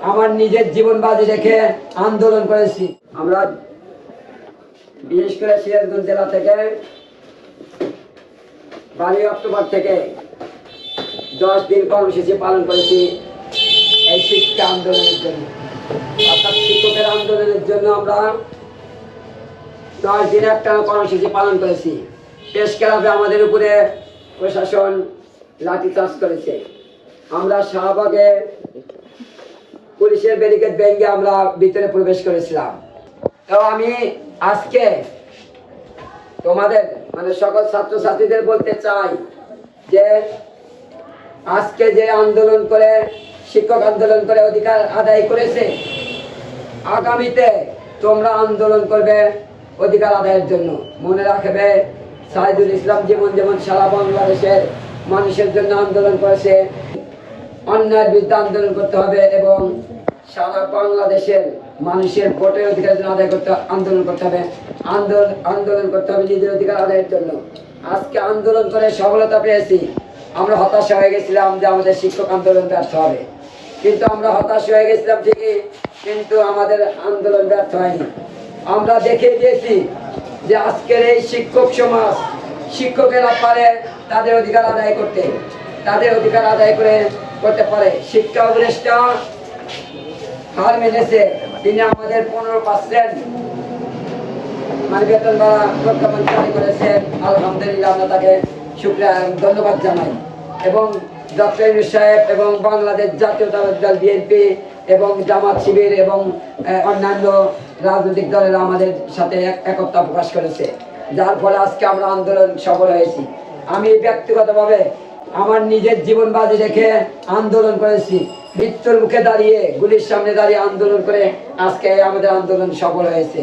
আমার নিজের জীবন বাজি রেখে আন্দোলন করেছি। আমরা বিশেষ করে সিরাজগঞ্জ জেলা থেকে 12 অক্টোবর থেকে 10 দিন কর্মসূচি পালন করেছি এই শিক্ষা আন্দোলনের জন্য, অর্থাৎ শিক্ষকের আন্দোলনের জন্য আমরা 10 দিন একটা কর্মসূচি পালন করেছি। প্রেস ক্লাবে আমাদের উপরে প্রশাসন লাঠিচার্জ করেছে। আমরা শাহবাগে পুলিশের ব্যারিকেড ভেঙে আমরা ভিতরে প্রবেশ করেছিলাম। তো আমি আজকে তোমাদের সকল ছাত্রছাত্রীদের বলতে চাই যে আজকে যে আন্দোলন করে শিক্ষক আন্দোলন করে অধিকার আদায় করেছে, আগামীতে তোমরা আন্দোলন করবে অধিকার আদায়ের জন্য। মনে রাখবে সাইদুল ইসলাম যেমন সারা বাংলাদেশের মানুষের জন্য আন্দোলন করেছে, অন্যায়ের বিরুদ্ধে আন্দোলন করতে হবে এবং সারা বাংলাদেশের মানুষের ভোটের অধিকার জন্য আদায় করতে আন্দোলন করতে হবে, আন্দোলন করতে হবে নিজের অধিকার আদায়ের জন্য। আজকে আন্দোলন করে সফলতা পেয়েছি। আমরা হতাশা হয়ে গেছিলাম যে আমাদের শিক্ষক আন্দোলন ব্যর্থ হবে, কিন্তু আমরা হতাশ হয়ে গেছিলাম ঠিকই, কিন্তু আমাদের আন্দোলন ব্যর্থ হয়নি। আমরা দেখে দিয়েছি যে আজকের এই শিক্ষক সমাজ, শিক্ষকেরা পারে তাদের অধিকার আদায় করতে, তাদের অধিকার আদায় করতে পারে। শিক্ষা উপদেষ্টা হার মেনেছে, তিনি আমাদের 15% বেতন ভাড়া প্রজ্ঞাপন জারি করেছেন। আলহামদুলিল্লাহ, আমরা তাকে শুকরিয়া ধন্যবাদ জানাই। এবং ডক্টর ইউনূস সাহেব এবং বাংলাদেশ জাতীয়তাবাদী দল বিএনপি এবং জামাত শিবির এবং অন্যান্য রাজনৈতিক দলেরা আমাদের সাথে একতা প্রকাশ করেছে, যার ফলে আজকে আমরা আন্দোলন সফল হয়েছি। আমি ব্যক্তিগতভাবে আমার নিজের জীবন বাজি রেখে আন্দোলন করেছি। মৃত্যুর মুখে দাঁড়িয়ে, গুলির সামনে দাঁড়িয়ে আন্দোলন করে আজকে আমাদের আন্দোলন সফল হয়েছে।